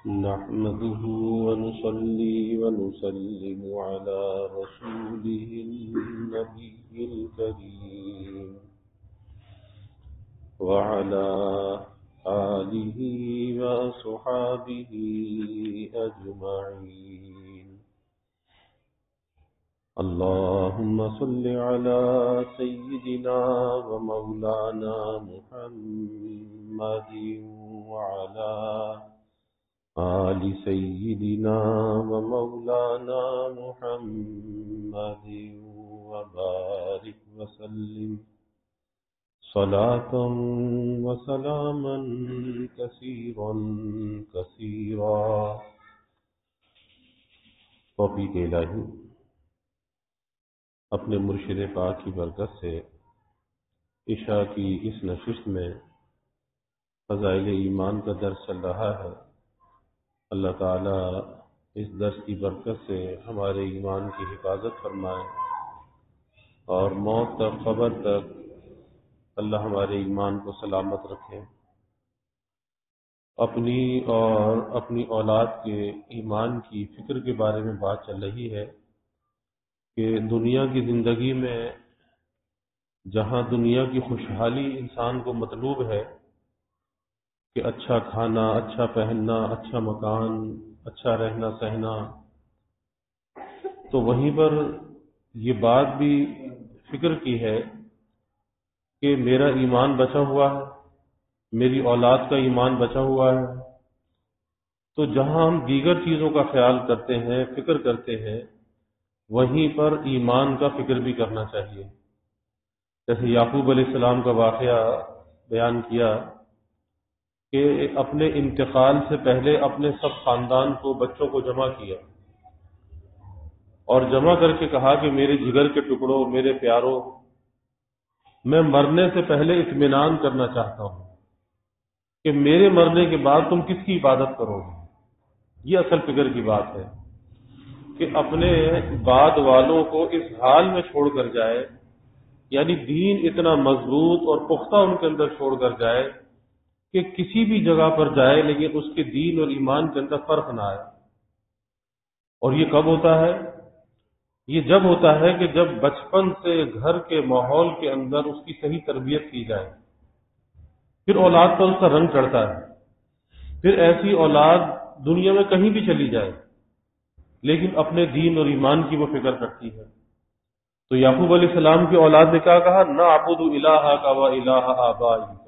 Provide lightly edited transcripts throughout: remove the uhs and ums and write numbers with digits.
نحمده ونصلي ونسلم على رسوله النبي الكريم وعلى آله وصحابه أجمعين. اللهم صل على سيدنا ومولانا محمد وعلى آل سيدنا ومولانا محمد وبارك وسلم صلاة وسلاما كثيرا كثيرا. توفیق الہی اپنے مرشد پاک کی برکت سے عشاء کی اس نشست میں فضائل ایمان کا درس چل رہا ہے. اللہ تعالیٰ اس درس کی برکت سے ہمارے ایمان کی حفاظت فرمائے اور موت تک قبر تک اللہ ہمارے ایمان کو سلامت رکھے. اپنی اور اپنی اولاد کے ایمان کی فکر کے بارے میں بات چل رہی ہے کہ دنیا کی زندگی میں جہاں دنیا کی خوشحالی انسان کو مطلوب ہے کہ اچھا کھانا، اچھا پہننا، اچھا مکان، اچھا رہنا سہنا، تو وہیں پر یہ بات بھی فکر کی ہے کہ میرا ایمان بچا ہوا ہے، میری اولاد کا ایمان بچا ہوا ہے. تو جہاں ہم دیگر چیزوں کا خیال کرتے ہیں، فکر کرتے ہیں، وہیں پر ایمان کا فکر بھی کرنا چاہیے. جیسے یعقوب علیہ السلام کا واقعہ بیان کیا کہ اپنے انتقال سے پہلے اپنے سب خاندان کو، بچوں کو جمع کیا اور جمع کر کے کہا کہ میرے جگر کے ٹکڑوں، میرے پیاروں، میں مرنے سے پہلے اطمینان کرنا چاہتا ہوں کہ میرے مرنے کے بعد تم کس کی عبادت کرو گے. یہ اصل فکر کی بات ہے کہ اپنے بعد والوں کو اس حال میں چھوڑ کر جائے، یعنی دین اتنا مضبوط اور پختہ ان کے اندر چھوڑ کر جائے کہ کسی بھی جگہ پر جائے لیکن اس کے دین اور ایمان کے اندر فرق نہ آئے. اور یہ کب ہوتا ہے؟ یہ جب ہوتا ہے کہ جب بچپن سے گھر کے ماحول کے اندر اس کی صحیح تربیت کی جائے، پھر اولاد پر اس کا رنگ چڑھتا ہے. پھر ایسی اولاد دنیا میں کہیں بھی چلی جائے لیکن اپنے دین اور ایمان کی وہ فکر کرتی ہے. تو یعقوب علیہ السلام کی اولاد نے کیا کہا؟ نعبد الہک و الہ آبائک،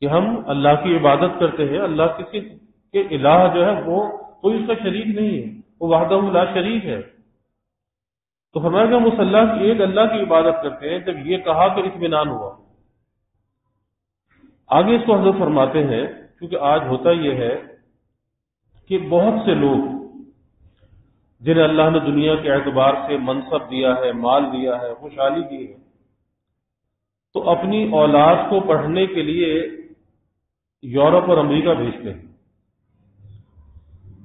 کہ ہم اللہ کی عبادت کرتے ہیں. اللہ کسی کے الہ جو ہے وہ کوئی اس کا شریک نہیں ہے، وہ وحدہ لا شریک ہے. تو فرمایا کہ ہم اس اللہ کی، ایک اللہ کی عبادت کرتے ہیں. جب یہ کہا تو اطمینان ہوا. آگے اس کو حضرت فرماتے ہیں کیونکہ آج ہوتا یہ ہے کہ بہت سے لوگ جنہیں اللہ نے دنیا کے اعتبار سے منصب دیا ہے، مال دیا ہے، خوشحالی دی ہے، تو اپنی اولاد کو پڑھنے کے لیے یورپ اور امریکہ بھیجتے ہیں،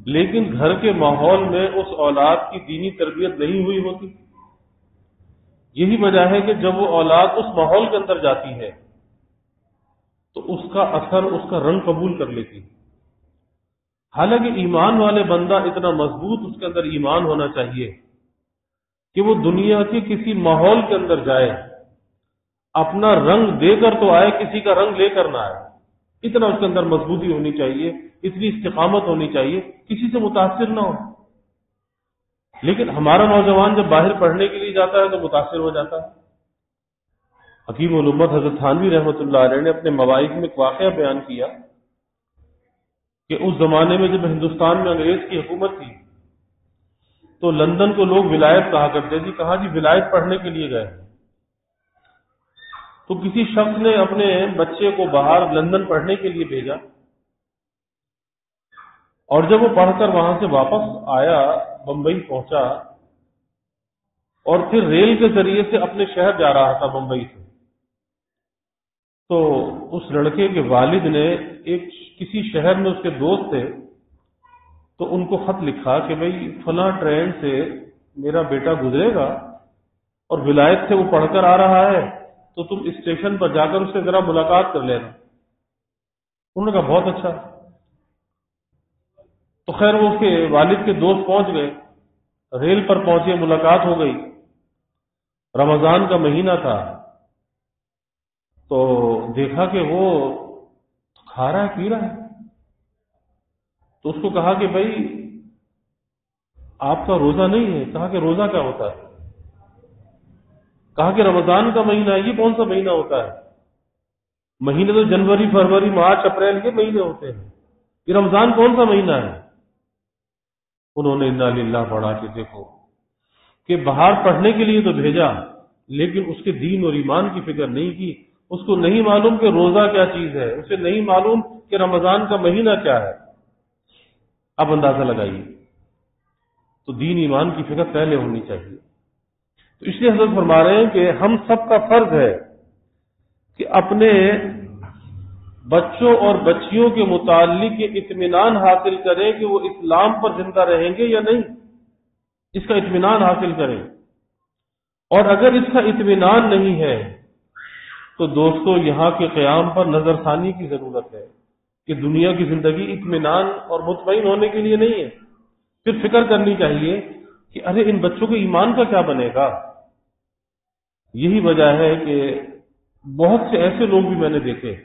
لیکن گھر کے ماحول میں اس اولاد کی دینی تربیت نہیں ہوئی ہوتی. یہی وجہ ہے کہ جب وہ اولاد اس ماحول کے اندر جاتی ہے تو اس کا اثر، اس کا رنگ قبول کر لیتی ہے. حالانکہ ایمان والے بندہ اتنا مضبوط اس کے اندر ایمان ہونا چاہیے کہ وہ دنیا کے کسی ماحول کے اندر جائے، اپنا رنگ دے کر تو آئے، کسی کا رنگ لے کر نہ آئے. اتنا اس کے اندر مضبوطی ہونی چاہیے، اتنی استقامت ہونی چاہیے، کسی سے متاثر نہ ہو. لیکن ہمارا نوجوان جب باہر پڑھنے کے لیے جاتا ہے تو متاثر ہو جاتا ہے. حکیم الامت حضرت تھانوی رحمۃ اللہ علیہ نے اپنے مواعظ میں ایک واقعہ بیان کیا کہ اس زمانے میں جب ہندوستان میں انگریز کی حکومت تھی تو لندن کو لوگ ولایت کہا کرتے تھے. کہا جی ولایت پڑھنے کے لیے گئے. تو کسی شخص نے اپنے بچے کو باہر لندن پڑھنے کے لیے بھیجا اور جب وہ پڑھ کر وہاں سے واپس آیا، بمبئی پہنچا اور پھر ریل کے ذریعے سے اپنے شہر جا رہا تھا بمبئی سے، تو اس لڑکے کے والد نے کسی شہر میں اس کے دوست تھے تو ان کو خط لکھا کہ بھئی فلاں ٹرین سے میرا بیٹا گزرے گا اور ولایت سے وہ پڑھ کر آ رہا ہے تو تم اسٹیشن پر جا کر اس سے ذرا ملاقات کر لینا. انہوں نے کہا بہت اچھا. تو خیر وہ اس کے والد کے دوست پہنچ گئے، ریل پر پہنچے، ملاقات ہو گئی، رمضان کا مہینہ تھا، تو دیکھا کہ وہ کھا رہا ہے پی رہا ہے، تو اس کو کہا کہ بھائی آپ کا روزہ نہیں ہے؟ کہا کہ روزہ کیا ہوتا ہے؟ کہا کہ رمضان کا مہینہ ہے۔ یہ کون سا مہینہ ہوتا ہے؟ مہینے تو جنوری، فروری، مارچ، اپریل یہ مہینے ہوتے ہیں، یہ رمضان کون سا مہینہ ہے؟ انہوں نے انا للہ پڑھا کہ دیکھو کہ باہر پڑھنے کے لیے تو بھیجا، لیکن اس کے دین اور ایمان کی فکر نہیں کی، اس کو نہیں معلوم کہ روزہ کیا چیز ہے، اسے نہیں معلوم کہ رمضان کا مہینہ کیا ہے۔ اب اندازہ لگائیے، تو دین ایمان کی فکر پہلے ہونی چاہیے۔ تو اس لیے حضرت فرما رہے ہیں کہ ہم سب کا فرض ہے کہ اپنے بچوں اور بچیوں کے متعلق یہ اطمینان حاصل کریں کہ وہ اسلام پر زندہ رہیں گے یا نہیں، اس کا اطمینان حاصل کریں۔ اور اگر اس کا اطمینان نہیں ہے تو دوستو یہاں کے قیام پر نظر ثانی کی ضرورت ہے کہ دنیا کی زندگی اطمینان اور مطمئن ہونے کے لیے نہیں ہے۔ پھر فکر کرنی چاہیے کہ ارے ان بچوں کے ایمان کا کیا بنے گا۔ یہی وجہ ہے کہ بہت سے ایسے لوگ بھی میں نے دیکھے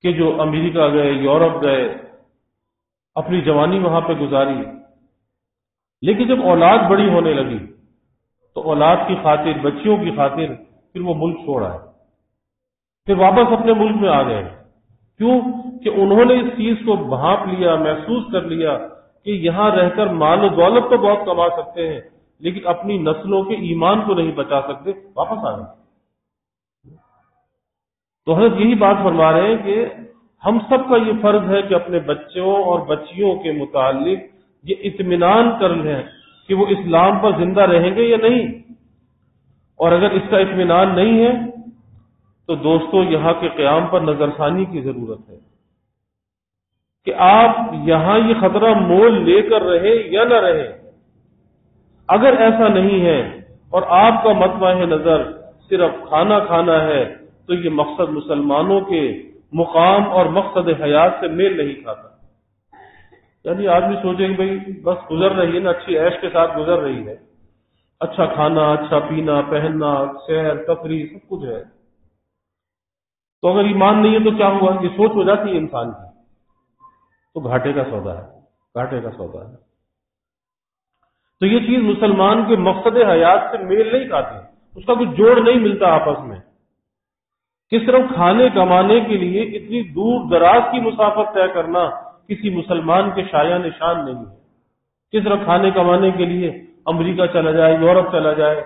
کہ جو امریکہ گئے، یورپ گئے، اپنی جوانی وہاں پہ گزاری، لیکن جب اولاد بڑی ہونے لگی تو اولاد کی خاطر، بچیوں کی خاطر پھر وہ ملک چھوڑ آئے، پھر واپس اپنے ملک میں آ گئے۔ کیوں؟ کہ انہوں نے اس چیز کو بھانپ لیا، محسوس کر لیا کہ یہاں رہ کر مال و دولت تو بہت کما سکتے ہیں لیکن اپنی نسلوں کے ایمان کو نہیں بچا سکتے، واپس آ گئے۔ تو حضرت یہی بات فرما رہے ہیں کہ ہم سب کا یہ فرض ہے کہ اپنے بچوں اور بچیوں کے متعلق یہ اطمینان کر لیں کہ وہ اسلام پر زندہ رہیں گے یا نہیں۔ اور اگر اس کا اطمینان نہیں ہے تو دوستو یہاں کے قیام پر نظر ثانی کی ضرورت ہے کہ آپ یہاں یہ خطرہ مول لے کر رہے یا نہ رہے۔ اگر ایسا نہیں ہے اور آپ کا مطمع نظر صرف کھانا کھانا ہے تو یہ مقصد مسلمانوں کے مقام اور مقصد حیات سے میل نہیں کھاتا۔ یعنی آدمی سوچے کہ بھئی بس گزر رہی ہے نا، اچھی عیش کے ساتھ گزر رہی ہے، اچھا کھانا، اچھا پینا، پہننا، سیر تفریح سب کچھ ہے، تو اگر ایمان نہیں ہے تو کیا ہوا؟ یہ سوچ ہو جاتی ہے انسان کی، تو گھاٹے کا سودا ہے، گھاٹے کا سودا ہے۔ تو یہ چیز مسلمان کے مقصد حیات سے میل نہیں کھاتی، اس کا کچھ جوڑ نہیں ملتا آپس میں، کہ صرف کھانے کمانے کے لیے اتنی دور دراز کی مسافت طے کرنا کسی مسلمان کے شایان نشان نہیں ہے کہ صرف کھانے کمانے کے لیے امریکہ چلا جائے، یورپ چلا جائے۔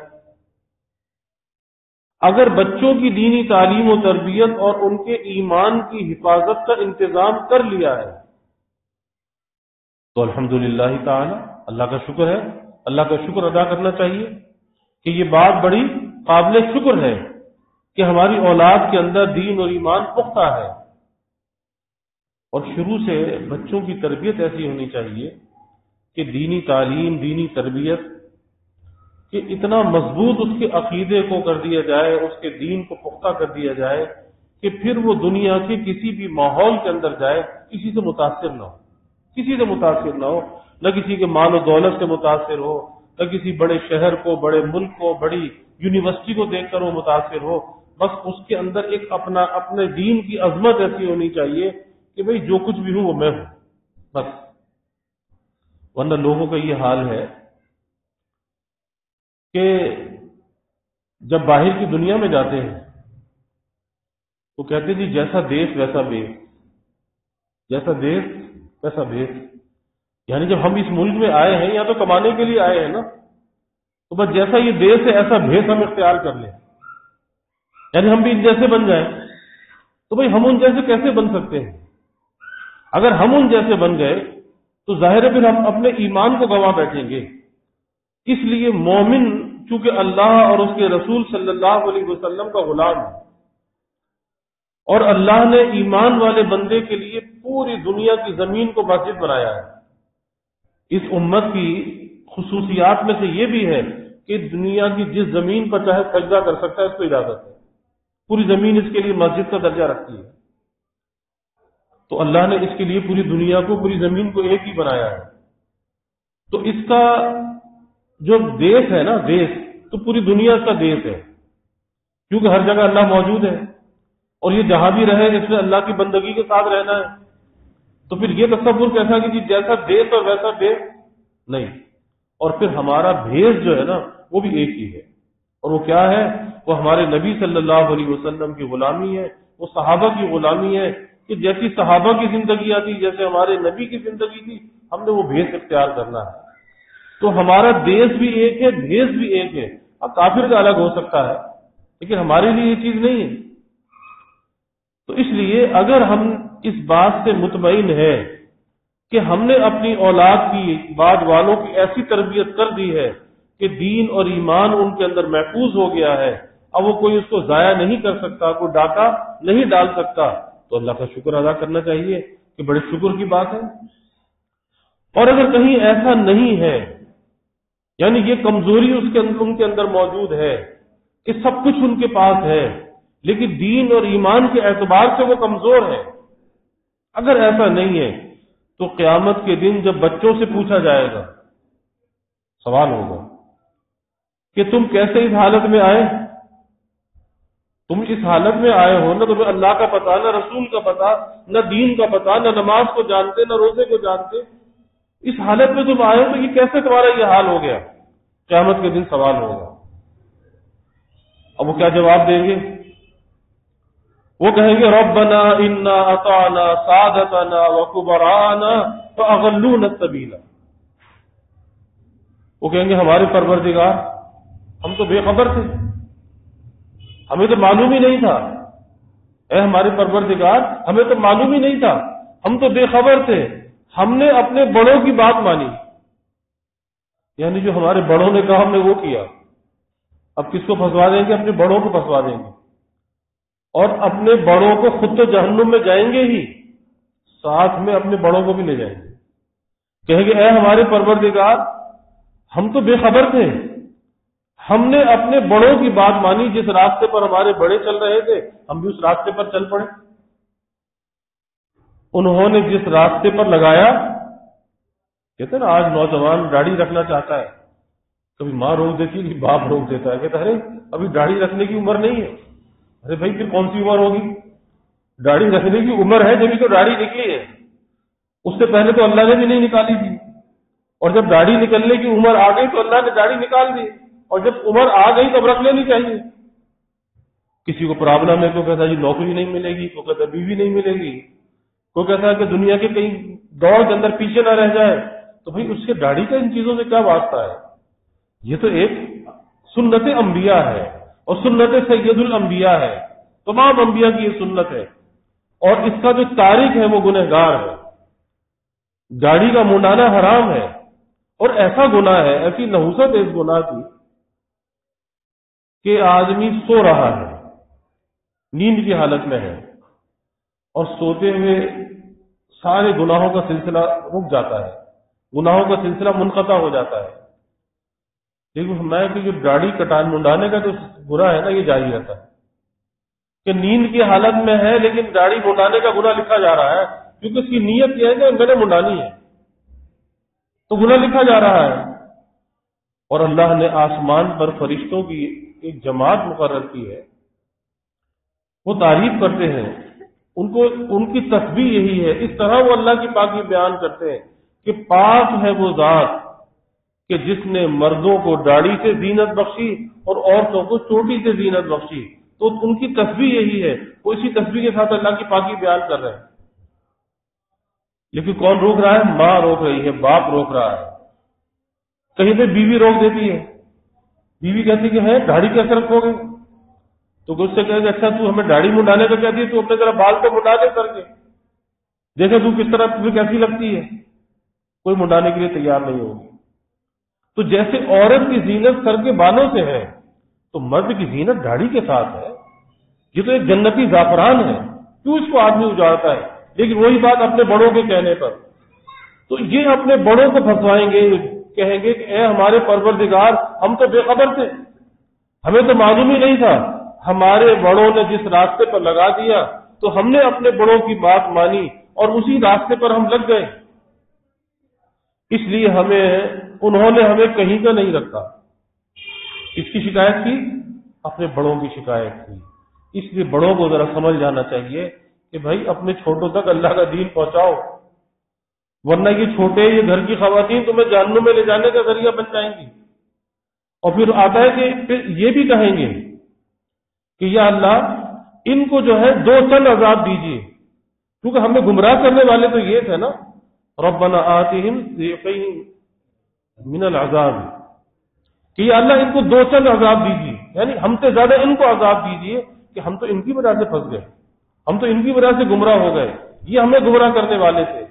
اگر بچوں کی دینی تعلیم و تربیت اور ان کے ایمان کی حفاظت کا انتظام کر لیا ہے تو الحمدللہ تعالی اللہ کا شکر ہے، اللہ کا شکر ادا کرنا چاہیے کہ یہ بات بڑی قابل شکر ہے کہ ہماری اولاد کے اندر دین اور ایمان پختہ ہے۔ اور شروع سے بچوں کی تربیت ایسی ہونی چاہیے کہ دینی تعلیم، دینی تربیت کہ اتنا مضبوط اس کے عقیدے کو کر دیا جائے، اس کے دین کو پختہ کر دیا جائے کہ پھر وہ دنیا کے کسی بھی ماحول کے اندر جائے کسی سے متاثر نہ ہو، کسی سے متاثر نہ ہو، نہ کسی کے مال و دولت سے متاثر ہو، نہ کسی بڑے شہر کو، بڑے ملک کو، بڑی یونیورسٹی کو دیکھ کر وہ متاثر ہو۔ بس اس کے اندر ایک اپنے دین کی عظمت ایسی ہونی چاہیے کہ بھئی جو کچھ بھی ہوں وہ میں ہوں بس۔ ورنہ لوگوں کا یہ حال ہے کہ جب باہر کی دنیا میں جاتے ہیں تو کہتے جی جیسا دیش ویسا بیس، جیسا دیش ویسا بیس۔ یعنی جب ہم اس ملک میں آئے ہیں یا تو کمانے کے لیے آئے ہیں نا، تو بس جیسا یہ دیش ہے ایسا بھیس ہم اختیار کر لیں، یعنی ہم بھی ان جیسے بن جائیں۔ تو بھئی ہم ان جیسے کیسے بن سکتے ہیں؟ اگر ہم ان جیسے بن گئے تو ظاہر ہے پھر ہم اپنے ایمان کو گنوا بیٹھیں گے۔ اس لیے مومن چونکہ اللہ اور اس کے رسول صلی اللہ علیہ وسلم کا غلام ہے، اور اللہ نے ایمان والے بندے کے لیے پوری دنیا کی زمین کو مسجد بنایا ہے۔ اس امت کی خصوصیات میں سے یہ بھی ہے کہ دنیا کی جس زمین پر چاہے سجدہ کر سکتا ہے، اس کو اجازت ہے، پوری زمین اس کے لیے مسجد کا درجہ رکھتی ہے۔ تو اللہ نے اس کے لیے پوری دنیا کو، پوری زمین کو ایک ہی بنایا ہے. تو اس کا جو دیش ہے نا، دیش تو پوری دنیا کا دیش ہے، کیونکہ ہر جگہ اللہ موجود ہے، اور یہ جہاں بھی رہے اس میں اللہ کی بندگی کے ساتھ رہنا ہے. تو پھر یہ تصور کیسا کہ جی جیسا دیش اور ویسا دیش نہیں. اور پھر ہمارا بھیس جو ہے نا وہ بھی ایک ہی ہے، اور وہ کیا ہے؟ وہ ہمارے نبی صلی اللہ علیہ وسلم کی غلامی ہے، وہ صحابہ کی غلامی ہے، کہ جیسی صحابہ کی زندگی آتی، جیسے ہمارے نبی کی زندگی تھی، ہم نے وہ بھیس اختیار کرنا ہے. تو ہمارا دیش بھی ایک ہے، بھیس بھی ایک ہے. اب کافر کا الگ ہو سکتا ہے، لیکن ہمارے لیے یہ چیز نہیں ہے. تو اس لیے اگر ہم اس بات سے مطمئن ہیں کہ ہم نے اپنی اولاد کی، بعد والوں کی ایسی تربیت کر دی ہے کہ دین اور ایمان ان کے اندر محفوظ ہو گیا ہے، اب وہ کوئی اس کو ضائع نہیں کر سکتا، کوئی ڈاکہ نہیں ڈال سکتا، تو اللہ کا شکر ادا کرنا چاہیے کہ بڑے شکر کی بات ہے. اور اگر کہیں ایسا نہیں ہے، یعنی یہ کمزوری ان کے اندر موجود ہے کہ سب کچھ ان کے پاس ہے لیکن دین اور ایمان کے اعتبار سے وہ کمزور ہے، اگر ایسا نہیں ہے تو قیامت کے دن جب بچوں سے پوچھا جائے گا، سوال ہوگا کہ تم کیسے اس حالت میں آئے؟ تم اس حالت میں آئے ہو، نہ تمہیں اللہ کا پتا، نہ رسول کا پتا، نہ دین کا پتا، نہ نماز کو جانتے، نہ روزے کو جانتے، اس حالت میں تم آئے ہو تو یہ کیسے تمہارا یہ حال ہو گیا؟ قیامت کے دن سوال ہوگا. اب وہ کیا جواب دیں گے؟ وہ کہیں گے ربنا انا اطعنا سادتنا وکبراءنا فاضلونا السبیل. وہ کہیں گے ہمارے پروردگار، ہم تو بے خبر تھے، ہمیں تو معلوم ہی نہیں تھا. اے ہمارے پروردگار، ہمیں تو معلوم ہی نہیں تھا، ہم تو بے خبر تھے، ہم نے اپنے بڑوں کی بات مانی. یعنی جو ہمارے بڑوں نے کہا ہم نے وہ کیا. اب کس کو پھنسوا دیں گے؟ اپنے بڑوں کو پھنسوا دیں گے، اور اپنے بڑوں کو خود تو جہنم میں جائیں گے ہی، ساتھ میں اپنے بڑوں کو بھی لے جائیں گے. کہیں گے اے ہمارے پروردگار، ہم تو بے خبر تھے، ہم نے اپنے بڑوں کی بات مانی، جس راستے پر ہمارے بڑے چل رہے تھے ہم بھی اس راستے پر چل پڑے. انہوں نے جس راستے پر لگایا، کہتے ہیں نا آج نوجوان داڑھی رکھنا چاہتا ہے، کبھی ماں روک دیتی ہے، باپ روک دیتا ہے، کہتا ہے ارے ابھی داڑھی رکھنے کی عمر نہیں ہے. ارے بھائی پھر کون سی عمر ہوگی؟ داڑھی رکھنے کی عمر ہے جبھی تو داڑھی نکلی ہے، اس سے پہلے تو اللہ نے بھی نہیں نکالی تھی، اور جب داڑھی نکلنے کی عمر آ گئی تو اللہ نے داڑھی نکال دی، اور جب عمر آ گئی تب رکھ لینی چاہیے. کسی کو پرابلم ہے، کوئی کہتا ہے جی نوکری نہیں ملے گی، کوئی کہتا ہے بیوی نہیں ملے گی، کوئی کہتا ہے کہ دنیا کے کئی دوڑ کے اندر پیچھے نہ رہ جائے، تو بھائی اس کے داڑھی کا ان چیزوں سے کیا واسطہ ہے؟ یہ تو ایک سنت انبیاء ہے، اور سنت سید الانبیاء ہے، تمام انبیاء کی یہ سنت ہے، اور اس کا جو تارک ہے وہ گنہگار ہے. داڑھی کا منڈانا حرام ہے، اور ایسا گناہ ہے، ایسی نحوست ہے اس گناہ کی کہ آدمی سو رہا ہے، نیند کی حالت میں ہے، اور سوتے ہوئے سارے گناہوں کا سلسلہ رک جاتا ہے، گناہوں کا سلسلہ منقطع ہو جاتا ہے. لیکن میں کہ جو داڑھی کٹان منڈانے کا جو گناہ ہے نا یہ جاری رہتا ہے، کہ نیند کی حالت میں ہے لیکن داڑھی منڈانے کا گناہ لکھا جا رہا ہے، کیونکہ اس کی نیت یہ ہے کہ میں نے منڈانی ہے، تو گناہ لکھا جا رہا ہے. اور اللہ نے آسمان پر فرشتوں کی ایک جماعت مقرر کی ہے، وہ تعریف کرتے ہیں، ان کی تسبیح یہی ہے، اس طرح وہ اللہ کی پاکی بیان کرتے ہیں کہ پاک ہے وہ ذات کہ جس نے مردوں کو داڑھی سے زینت بخشی اور عورتوں کو چوٹی سے زینت بخشی. تو ان کی تسبیح یہی ہے، وہ اسی تسبیح کے ساتھ اللہ کی پاکی بیان کر رہے ہیں. لیکن کون روک رہا ہے؟ ماں روک رہی ہے، باپ روک رہا ہے. کہیں پہ بیوی روک دیتی ہے، بیوی کہتی کہ ہے داڑھی کیسے رکھو گے؟ تو اس سے کہے گا اچھا تو ہمیں داڑھی منڈانے کو کہتی ہے، تو اپنے طرح بال تو منڈا دے کر کے دیکھے تو کس طرح تمہیں کیسی لگتی ہے. کوئی منڈانے کے لیے تیار نہیں ہوگی. تو جیسے عورت کی زینت سر کے بالوں سے ہے تو مرد کی زینت داڑھی کے ساتھ ہے. یہ تو ایک جنتی زعفران ہے، کیوں اس کو آدمی اجاڑتا ہے؟ لیکن وہی بات اپنے بڑوں کے کہنے پر، تو یہ اپنے بڑوں کو پھنسوائیں گے، کہیں گے کہ اے ہمارے پروردگار، ہم تو بے خبر تھے، ہمیں تو معلوم ہی نہیں تھا، ہمارے بڑوں نے جس راستے پر لگا دیا تو ہم نے اپنے بڑوں کی بات مانی اور اسی راستے پر ہم لگ گئے. اس لیے انہوں نے ہمیں کہیں کا نہیں رکھا. اس کی شکایت کی اپنے بڑوں کی شکایت کی. اس لیے بڑوں کو ذرا سمجھ جانا چاہیے کہ بھائی اپنے چھوٹوں تک اللہ کا دین پہنچاؤ، ورنہ یہ چھوٹے یہ گھر کی خواتین تمہیں جہنم میں لے جانے کا ذریعہ بن جائیں گی. اور پھر آتا ہے کہ پھر یہ بھی کہیں گے کہ یا اللہ ان کو جو ہے 2 چند عذاب دیجیے، کیونکہ ہمیں گمراہ کرنے والے تو یہ تھے نا، ربنا آتہم ضعفین من العذاب، کہ یا اللہ ان کو 2 چند عذاب دیجیے، یعنی ہم سے زیادہ ان کو عذاب دیجیے کہ ہم تو ان کی وجہ سے پھنس گئے، ہم تو ان کی وجہ سے گمراہ ہو گئے، یہ ہمیں گمراہ کرنے والے تھے.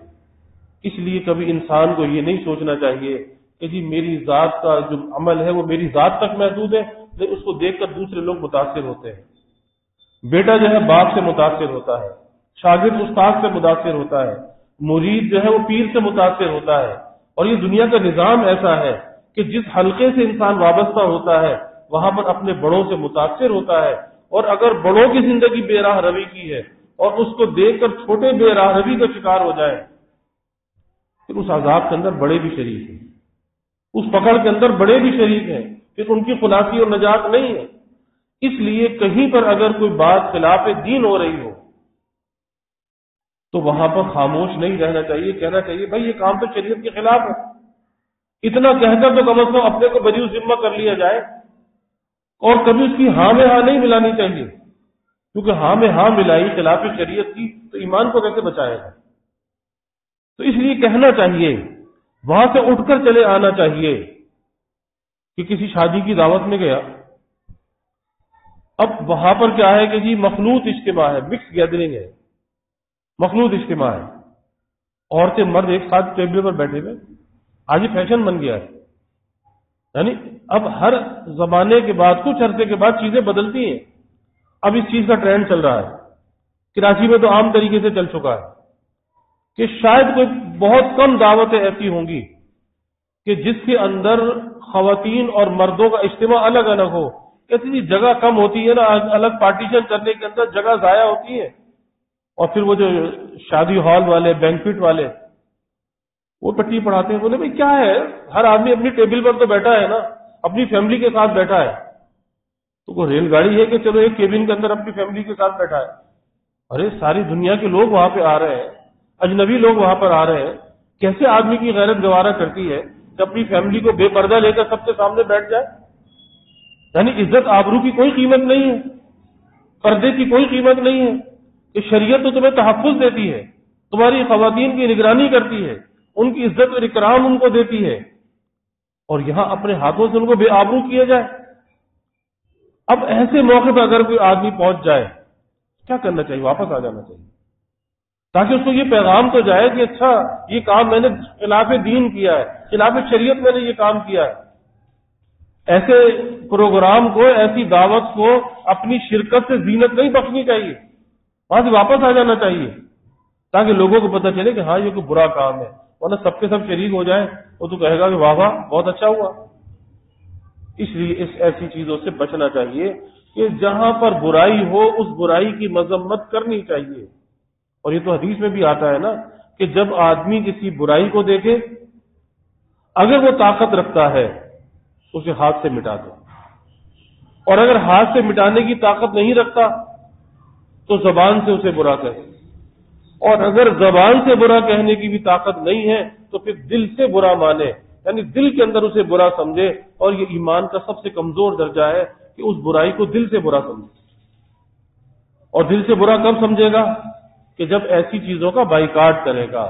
اس لیے کبھی انسان کو یہ نہیں سوچنا چاہیے کہ جی میری ذات کا جو عمل ہے وہ میری ذات تک محدود ہے، لیکن اس کو دیکھ کر دوسرے لوگ متاثر ہوتے ہیں. بیٹا جو ہے باپ سے متاثر ہوتا ہے، شاگرد استاد سے متاثر ہوتا ہے، مرید جو ہے وہ پیر سے متاثر ہوتا ہے. اور یہ دنیا کا نظام ایسا ہے کہ جس حلقے سے انسان وابستہ ہوتا ہے وہاں پر اپنے بڑوں سے متاثر ہوتا ہے. اور اگر بڑوں کی زندگی بے راہ روی کی ہے اور اس کو دیکھ کر چھوٹے بے راہ روی کا شکار ہو جائے، پھر اس عذاب کے اندر بڑے بھی شریک ہیں، اس پکڑ کے اندر بڑے بھی شریک ہیں، پھر ان کی خلاصی اور نجات نہیں ہے. اس لیے کہیں پر اگر کوئی بات خلاف دین ہو رہی ہو تو وہاں پر خاموش نہیں رہنا چاہیے، کہنا چاہیے بھائی یہ کام تو شریعت کے خلاف ہے. اتنا کہہ کر تو کم از کم اپنے کو بری ذمہ کر لیا جائے، اور کبھی اس کی ہاں میں ہاں نہیں ملانی چاہیے، کیونکہ ہاں میں ہاں ملائی خلاف شریعت کی تو ایمان کو کیسے بچائے گا. تو اس لیے کہنا چاہیے، وہاں سے اٹھ کر چلے آنا چاہیے. کہ کسی شادی کی دعوت میں گیا، اب وہاں پر کیا ہے کہ جی مخلوط اجتماع ہے، مکس گیدرنگ ہے، مخلوط اجتماع ہے، عورتیں مرد ایک ساتھ ٹیبل پر بیٹھے ہوئے. آج یہ فیشن بن گیا ہے، یعنی اب ہر زمانے کے بعد کچھ عرصے کے بعد چیزیں بدلتی ہیں. اب اس چیز کا ٹرینڈ چل رہا ہے، کراچی میں تو عام طریقے سے چل چکا ہے کہ شاید کوئی بہت کم دعوتیں ایسی ہوں گی کہ جس کے اندر خواتین اور مردوں کا اجتماع الگ الگ ہو. اتنی جگہ کم ہوتی ہے نا، الگ پارٹیشن کرنے کے اندر جگہ ضائع ہوتی ہے. اور پھر وہ جو شادی ہال والے بینکویٹ والے وہ ٹٹی پڑھاتے ہیں، بولے بھائی کیا ہے، ہر آدمی اپنی ٹیبل پر تو بیٹھا ہے نا، اپنی فیملی کے ساتھ بیٹھا ہے. تو وہ ریل گاڑی ہے کہ چلو ایک کیبن کے اندر اپنی فیملی کے ساتھ بیٹھا ہے. ارے ساری دنیا کے لوگ وہاں پہ آ رہے ہیں، اجنبی لوگ وہاں پر آ رہے ہیں. کیسے آدمی کی غیرت گوارا کرتی ہے کہ اپنی فیملی کو بے پردہ لے کر سب کے سامنے بیٹھ جائے. یعنی عزت آبرو کی کوئی قیمت نہیں ہے، پردے کی کوئی قیمت نہیں ہے. کہ شریعت تو تمہیں تحفظ دیتی ہے، تمہاری خواتین کی نگرانی کرتی ہے، ان کی عزت اور اکرام ان کو دیتی ہے، اور یہاں اپنے ہاتھوں سے ان کو بے آبرو کیا جائے. اب ایسے موقع پہ اگر کوئی آدمی پہنچ جائے کیا کرنا چاہیے؟ واپس آ جانا چاہیے، تاکہ اس کو یہ پیغام تو جائے کہ اچھا یہ کام میں نے خلاف دین کیا ہے، خلاف شریعت میں نے یہ کام کیا ہے. ایسے پروگرام کو، ایسی دعوت کو اپنی شرکت سے زینت نہیں بخشنی چاہیے، وہاں سے واپس آ جانا چاہیے، تاکہ لوگوں کو پتہ چلے کہ ہاں یہ کوئی برا کام ہے. ورنہ سب کے سب شریک ہو جائیں وہ تو کہے گا کہ واہ واہ بہت اچھا ہوا. اس لیے ایسی چیزوں سے بچنا چاہیے کہ جہاں پر برائی ہو اس برائی کی مذمت کرنی چاہیے. اور یہ تو حدیث میں بھی آتا ہے نا کہ جب آدمی کسی برائی کو دیکھے، اگر وہ طاقت رکھتا ہے اسے ہاتھ سے مٹا دو، اور اگر ہاتھ سے مٹانے کی طاقت نہیں رکھتا تو زبان سے اسے برا کہے، اور اگر زبان سے برا کہنے کی بھی طاقت نہیں ہے تو پھر دل سے برا مانے، یعنی دل کے اندر اسے برا سمجھے. اور یہ ایمان کا سب سے کمزور درجہ ہے کہ اس برائی کو دل سے برا سمجھے. اور دل سے برا کب سمجھے گا؟ کہ جب ایسی چیزوں کا بائیکاٹ کرے گا.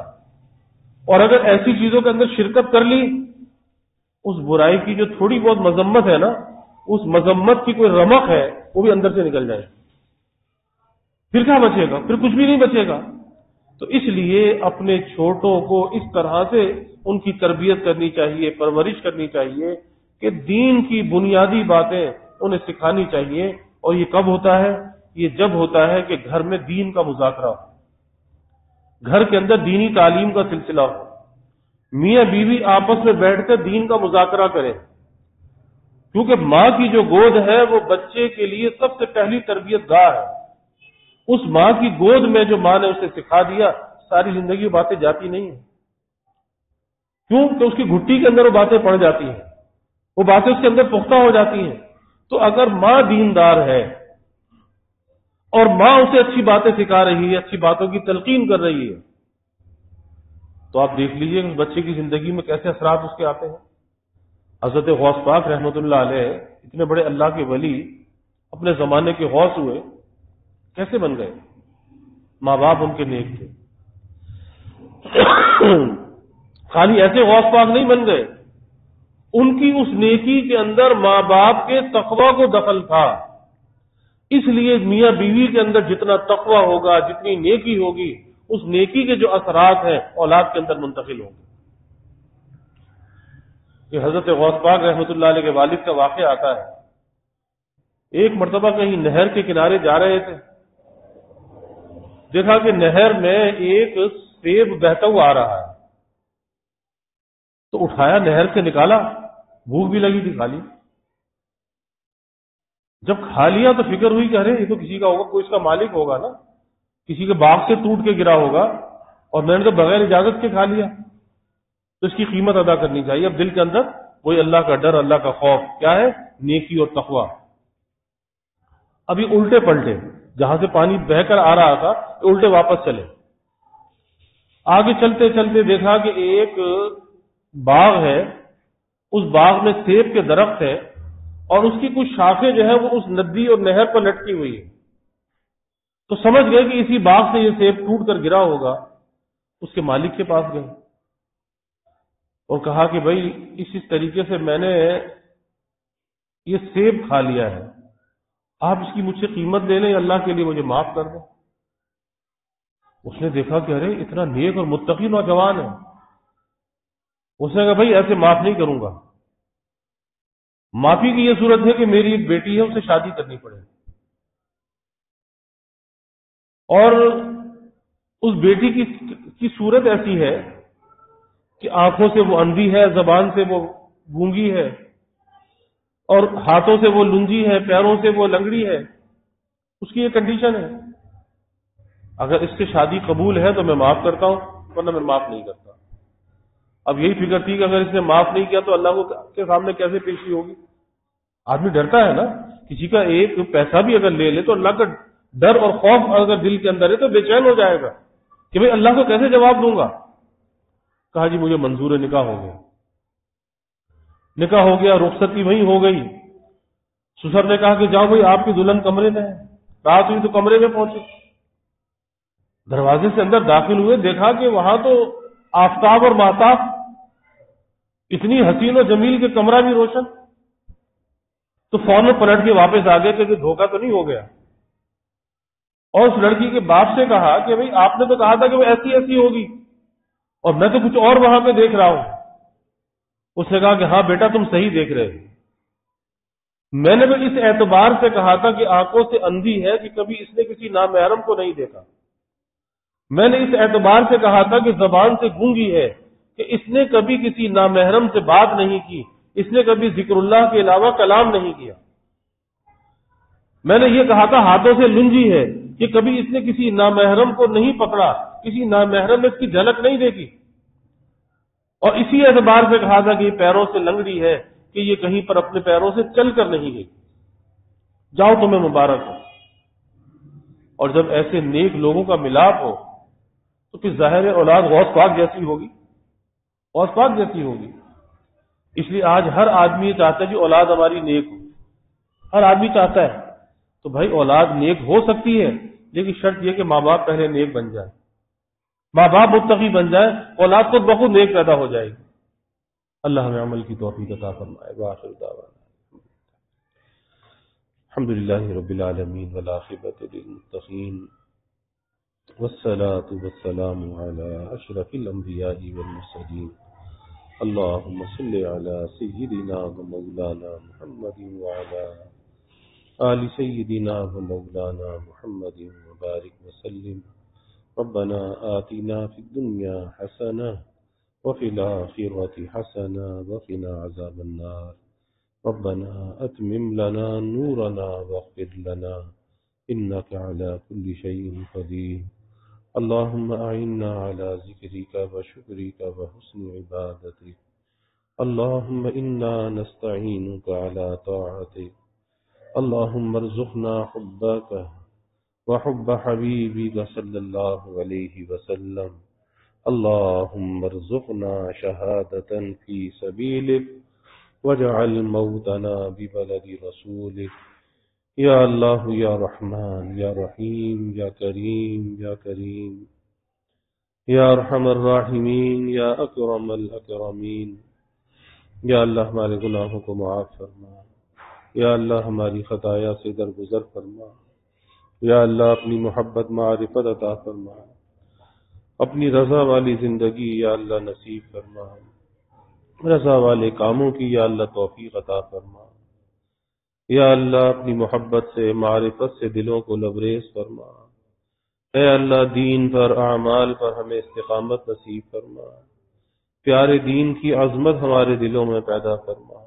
اور اگر ایسی چیزوں کے اندر شرکت کر لی، اس برائی کی جو تھوڑی بہت مذمت ہے نا، اس مذمت کی کوئی رمق ہے وہ بھی اندر سے نکل جائے، پھر کیا بچے گا؟ پھر کچھ بھی نہیں بچے گا. تو اس لیے اپنے چھوٹوں کو اس طرح سے ان کی تربیت کرنی چاہیے، پرورش کرنی چاہیے کہ دین کی بنیادی باتیں انہیں سکھانی چاہیے. اور یہ کب ہوتا ہے؟ یہ جب ہوتا ہے کہ گھر میں دین کا مذاکرہ ہو، گھر کے اندر دینی تعلیم کا سلسلہ ہو، میاں بیوی آپس میں بیٹھ کر دین کا مذاکرہ کریں. کیونکہ ماں کی جو گود ہے وہ بچے کے لیے سب سے پہلی تربیت گاہ ہے. اس ماں کی گود میں جو ماں نے اسے سکھا دیا ساری زندگی وہ باتیں جاتی نہیں ہیں. کیوں کہ اس کی گھٹی کے اندر وہ باتیں پڑ جاتی ہیں، وہ باتیں اس کے اندر پختہ ہو جاتی ہیں. تو اگر ماں دیندار ہے اور ماں اسے اچھی باتیں سکھا رہی ہے، اچھی باتوں کی تلقین کر رہی ہے، تو آپ دیکھ لیجئے اس بچے کی زندگی میں کیسے اثرات اس کے آتے ہیں. حضرت غوث پاک رحمۃ اللہ علیہ اتنے بڑے اللہ کے ولی، اپنے زمانے کے غوث ہوئے، کیسے بن گئے؟ ماں باپ ان کے نیک تھے. خالی ایسے غوث پاک نہیں بن گئے، ان کی اس نیکی کے اندر ماں باپ کے تقوی کو دخل تھا. اس لیے میاں بیوی کے اندر جتنا تقوی ہوگا، جتنی نیکی ہوگی، اس نیکی کے جو اثرات ہیں اولاد کے اندر منتقل ہوں گے. کہ حضرت غوث پاک رحمۃ اللہ علیہ کے والد کا واقعہ آتا ہے. ایک مرتبہ کہیں نہر کے کنارے جا رہے تھے، دیکھا کہ نہر میں ایک سیب بہتا ہوا آ رہا ہے، تو اٹھایا، نہر سے نکالا، بھوک بھی لگی تھی، کھا لی. جب کھا لیا تو فکر ہوئی کہ ارے یہ تو کسی کا ہوگا، کوئی اس کا مالک ہوگا نا، کسی کے باغ سے ٹوٹ کے گرا ہوگا اور میں نے تو بغیر اجازت کے کھا لیا، تو اس کی قیمت ادا کرنی چاہیے. اب دل کے اندر وہی اللہ کا ڈر، اللہ کا خوف، کیا ہے؟ نیکی اور تقوی. ابھی الٹے پلٹے، جہاں سے پانی بہ کر آ رہا تھا الٹے واپس چلے. آگے چلتے چلتے دیکھا کہ ایک باغ ہے، اس باغ میں سیب کے درخت ہے اور اس کی کچھ شاخیں جو ہے وہ اس ندی اور نہر پر لٹکی ہوئی ہے. تو سمجھ گئے کہ اسی باغ سے یہ سیب ٹوٹ کر گرا ہوگا. اس کے مالک کے پاس گئے اور کہا کہ بھائی اس طریقے سے میں نے یہ سیب کھا لیا ہے، آپ اس کی مجھ سے قیمت لے لیں، اللہ کے لیے مجھے معاف کر دیں. اس نے دیکھا کہ ارے اتنا نیک اور متقی نوجوان ہے. اس نے کہا بھائی ایسے معاف نہیں کروں گا، معافی کی یہ صورت ہے کہ میری ایک بیٹی ہے، اسے شادی کرنی پڑے. اور اس بیٹی کی صورت ایسی ہے کہ آنکھوں سے وہ اندھی ہے، زبان سے وہ گونگی ہے، اور ہاتھوں سے وہ لنجی ہے، پیروں سے وہ لنگڑی ہے. اس کی یہ کنڈیشن ہے. اگر اس سے شادی قبول ہے تو میں معاف کرتا ہوں، ورنہ میں معاف نہیں کرتا. اب یہی فکر تھی کہ اگر اس نے معاف نہیں کیا تو اللہ کے سامنے کیسے پیشی ہوگی. آدمی ڈرتا ہے نا، کسی کا ایک پیسہ بھی اگر لے لے تو اللہ کا ڈر اور خوف اگر دل کے اندر ہے تو بے چین ہو جائے گا کہ بھئی اللہ کو کیسے جواب دوں گا. کہا جی مجھے منظور نکاح ہو گیا. نکاح ہو گیا، رخصتی وہیں ہو گئی. سسر نے کہا کہ جاؤ بھائی آپ کی دلہن کمرے میں ہے. رات ہوئی تو کمرے میں پہنچے، دروازے سے اندر داخل ہوئے، دیکھا کہ وہاں تو آفتاب اور مہتاب، اتنی حسین و جمیل کے کمرہ بھی روشن. تو فوراً پلٹ کے واپس آ گئے کہ دھوکہ تو نہیں ہو گیا. اور اس لڑکی کے باپ سے کہا کہ بھئی آپ نے تو کہا تھا کہ وہ ایسی ایسی ہوگی اور میں تو کچھ اور وہاں پہ دیکھ رہا ہوں. اس نے کہا کہ ہاں بیٹا تم صحیح دیکھ رہے ہو. میں نے بھی اس اعتبار سے کہا تھا کہ آنکھوں سے اندھی ہے کہ کبھی اس نے کسی نامحرم کو نہیں دیکھا. میں نے اس اعتبار سے کہا تھا کہ زبان سے گونگی ہے کہ اس نے کبھی کسی نامحرم سے بات نہیں کی، اس نے کبھی ذکر اللہ کے علاوہ کلام نہیں کیا. میں نے یہ کہا تھا ہاتھوں سے لنجی ہے کہ کبھی اس نے کسی نامحرم کو نہیں پکڑا، کسی نامحرم میں اس کی جھلک نہیں دیکھی. اور اسی اعتبار سے کہا تھا کہ یہ پیروں سے لنگڑی ہے کہ یہ کہیں پر اپنے پیروں سے چل کر نہیں گئی. جاؤ تمہیں مبارک ہو. اور جب ایسے نیک لوگوں کا ملاپ ہو تو پھر ظاہر اولاد غوث پاک جیسی ہوگی، غوث پاک جیسی ہوگی. اس لیے آج ہر آدمی یہ چاہتا ہے کہ اولاد ہماری نیک ہو. ہر آدمی چاہتا ہے. تو بھائی اولاد نیک ہو سکتی ہے، لیکن شرط یہ کہ ماں باپ پہلے نیک بن جائے، ماں باپ متقی بن جائے، اولاد خود بخود نیک پیدا ہو جائے گی. اللہ ہمیں عمل کی توفیق عطا فرمائے. وآخر دعوانا الحمد للہ رب العالمین والعاقبۃ للمتقین والصلاة والسلام علی اشرف الانبیاء والمرسلین. اللهم صل على سيدنا ومولانا محمد وعلى آل سيدنا ومولانا محمد وبارك وسلم. ربنا آتنا في الدنيا حسنة وفي الآخرة حسنة وقنا عذاب النار. ربنا أتمم لنا نورنا واغفر لنا إنك على كل شيء قدير. اللهم أعنا على ذكرك وشكرك وحسن عبادتك. اللهم إنا نستعينك على طاعتك. اللهم ارزقنا حبك وحب حبيبك صلى الله عليه وسلم. اللهم ارزقنا شهادة في سبيلك واجعل موتنا ببلد رسولك. یا اللہ یا رحمان یا رحیم یا کریم یا کریم یا ارحم الراحمین یا اکرم الاکرمین. یا اللہ ہمارے گناہوں کو معاف فرما. یا اللہ ہماری خطایا سے درگزر فرما. یا اللہ اپنی محبت معرفت عطا فرما. اپنی رضا والی زندگی یا اللہ نصیب فرما. رضا والے کاموں کی یا اللہ توفیق عطا فرما. یا اللہ اپنی محبت سے معرفت سے دلوں کو لبریز فرما. اے اللہ دین پر اعمال پر ہمیں استقامت نصیب فرما. پیارے دین کی عظمت ہمارے دلوں میں پیدا فرما.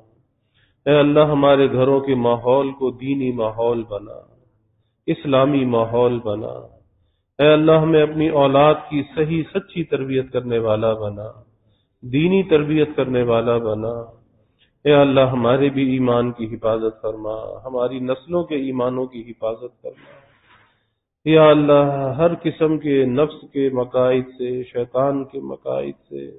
اے اللہ ہمارے گھروں کے ماحول کو دینی ماحول بنا، اسلامی ماحول بنا. اے اللہ ہمیں اپنی اولاد کی صحیح سچی تربیت کرنے والا بنا، دینی تربیت کرنے والا بنا. اے اللہ ہمارے بھی ایمان کی حفاظت فرما، ہماری نسلوں کے ایمانوں کی حفاظت فرما. یا اللہ ہر قسم کے نفس کے مقاصد سے، شیطان کے مقاصد سے،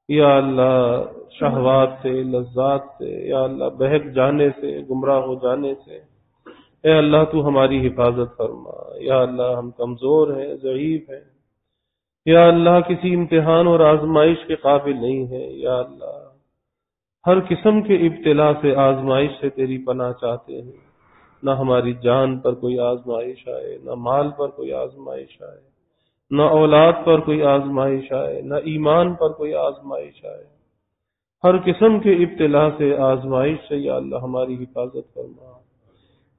یا اللہ شہوات سے، لذات سے، یا اللہ بہک جانے سے، گمراہ ہو جانے سے، اے اللہ تو ہماری حفاظت فرما. یا اللہ ہم کمزور ہیں، ضعیف ہیں. یا اللہ کسی امتحان اور آزمائش کے قابل نہیں ہیں. یا اللہ ہر قسم کے ابتلا سے، آزمائش سے تیری پناہ چاہتے ہیں. نہ ہماری جان پر کوئی آزمائش آئے، نہ مال پر کوئی آزمائش آئے، نہ اولاد پر کوئی آزمائش آئے، نہ ایمان پر کوئی آزمائش آئے. ہر قسم کے ابتلا سے، آزمائش سے یا اللہ ہماری حفاظت فرما.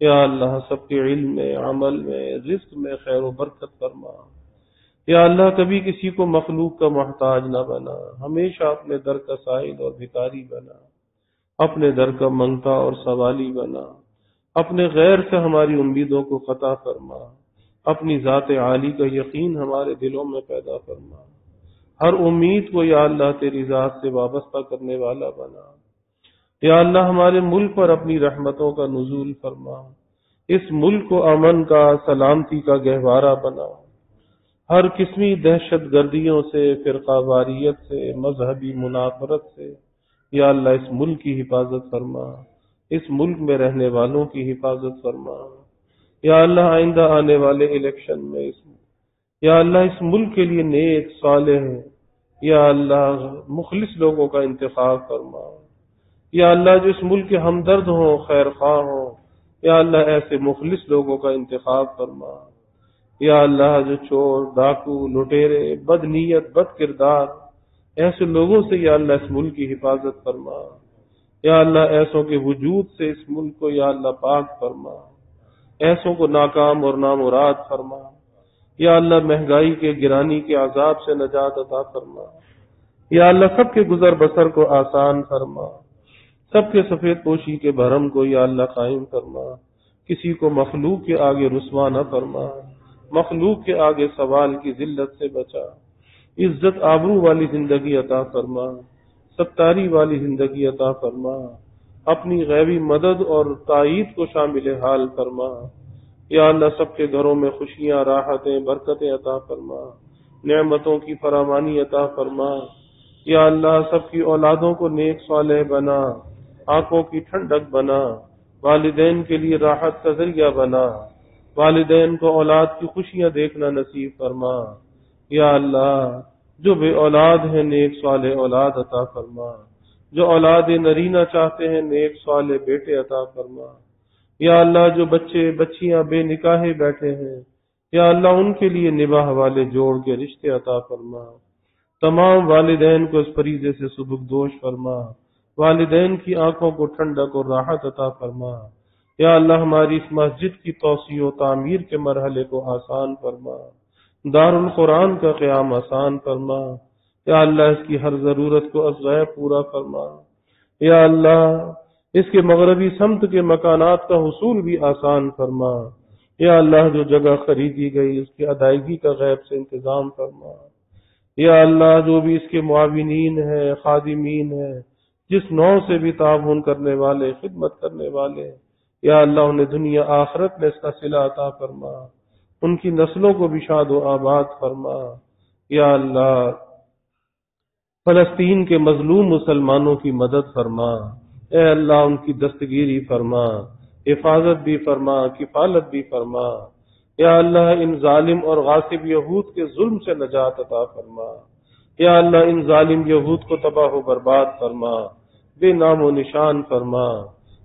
یا اللہ سب کے علم میں، عمل میں، رزق میں خیر و برکت فرما. یا اللہ کبھی کسی کو مخلوق کا محتاج نہ بنا، ہمیشہ اپنے در کا سائل اور بھکاری بنا، اپنے در کا منگتا اور سوالی بنا. اپنے غیر سے ہماری امیدوں کو قطع فرما. اپنی ذات عالی کا یقین ہمارے دلوں میں پیدا فرما. ہر امید کو یا اللہ تیری ذات سے وابستہ کرنے والا بنا. یا اللہ ہمارے ملک پر اپنی رحمتوں کا نزول فرما. اس ملک کو امن کا، سلامتی کا گہوارہ بنا. ہر قسمی دہشت گردیوں سے، فرقہ واریت سے، مذہبی منافرت سے یا اللہ اس ملک کی حفاظت فرما. اس ملک میں رہنے والوں کی حفاظت فرما. یا اللہ آئندہ آنے والے الیکشن میں یا اللہ اس ملک کے لیے نیک، صالح، یا اللہ مخلص لوگوں کا انتخاب فرما. یا اللہ جو اس ملک کے ہمدرد ہوں، خیر خواہ ہوں، یا اللہ ایسے مخلص لوگوں کا انتخاب فرما. یا اللہ جو چور، ڈاکو، لٹیرے، بد نیت، بد کردار، ایسے لوگوں سے یا اللہ اس ملک کی حفاظت فرما. یا اللہ ایسوں کے وجود سے اس ملک کو یا اللہ پاک فرما. ایسوں کو ناکام اور نامراد فرما. یا اللہ مہنگائی کے، گرانی کے عذاب سے نجات عطا فرما. یا اللہ سب کے گزر بسر کو آسان فرما. سب کے سفید پوشی کے بھرم کو یا اللہ قائم فرما. کسی کو مخلوق کے آگے رسوا نہ فرما. مخلوق کے آگے سوال کی ذلت سے بچا. عزت آبرو والی زندگی عطا فرما. ستاری والی زندگی عطا فرما. اپنی غیبی مدد اور تائید کو شامل حال فرما. یا اللہ سب کے گھروں میں خوشیاں، راحتیں، برکتیں عطا فرما. نعمتوں کی فراوانی عطا فرما. یا اللہ سب کی اولادوں کو نیک صالح بنا. آنکھوں کی ٹھنڈک بنا. والدین کے لیے راحت کا ذریعہ بنا. والدین کو اولاد کی خوشیاں دیکھنا نصیب فرما. یا اللہ جو بے اولاد ہیں نیک صالح اولاد عطا فرما. جو اولاد نرینہ چاہتے ہیں نیک صالح بیٹے عطا فرما. یا اللہ جو بچے بچیاں بے نکاح بیٹھے ہیں یا اللہ ان کے لیے نباہ والے جوڑ کے رشتے عطا فرما. تمام والدین کو اس فریضے سے سبکدوش فرما. والدین کی آنکھوں کو ٹھنڈک اور راحت عطا فرما. یا اللہ ہماری اس مسجد کی توسیع و تعمیر کے مرحلے کو آسان فرما. دارالقرآن کا قیام آسان فرما. یا اللہ اس کی ہر ضرورت کو از غیب پورا فرما. یا اللہ اس کے مغربی سمت کے مکانات کا حصول بھی آسان فرما. یا اللہ جو جگہ خریدی گئی اس کی ادائیگی کا غیب سے انتظام فرما۔ یا اللہ جو بھی اس کے معاونین ہیں، خادمین ہیں، جس نوع سے بھی تعاون کرنے والے، خدمت کرنے والے، یا اللہ انہیں دنیا آخرت میں اس کا صلہ عطا فرما، ان کی نسلوں کو بھی شاد و آباد فرما۔ یا اللہ فلسطین کے مظلوم مسلمانوں کی مدد فرما، اے اللہ ان کی دستگیری فرما، حفاظت بھی فرما، کفالت بھی فرما۔ یا اللہ ان ظالم اور غاصب یہود کے ظلم سے نجات عطا فرما۔ یا اللہ ان ظالم یہود کو تباہ و برباد فرما، بے نام و نشان فرما،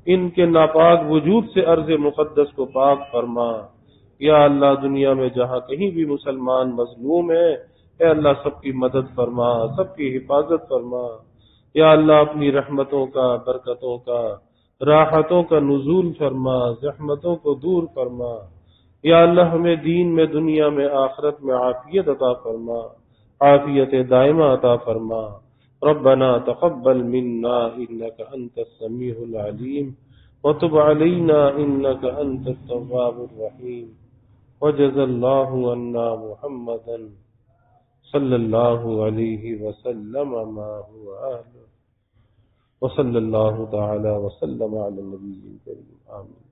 ان کے ناپاک وجود سے ارض مقدس کو پاک فرما۔ یا اللہ دنیا میں جہاں کہیں بھی مسلمان مظلوم ہے، اے اللہ سب کی مدد فرما، سب کی حفاظت فرما۔ یا اللہ اپنی رحمتوں کا، برکتوں کا، راحتوں کا نزول فرما، زحمتوں کو دور فرما۔ یا اللہ ہمیں دین میں، دنیا میں، آخرت میں عافیت عطا فرما، عافیت دائمہ عطا فرما۔ ربنا تقبل منا انك انت السميع العليم وتب علينا انك انت التواب الرحيم وجزى الله عنا محمدا صلى الله عليه وسلم ما هو أهله وصلى الله تعالى وسلم على النبي الكريم آمين۔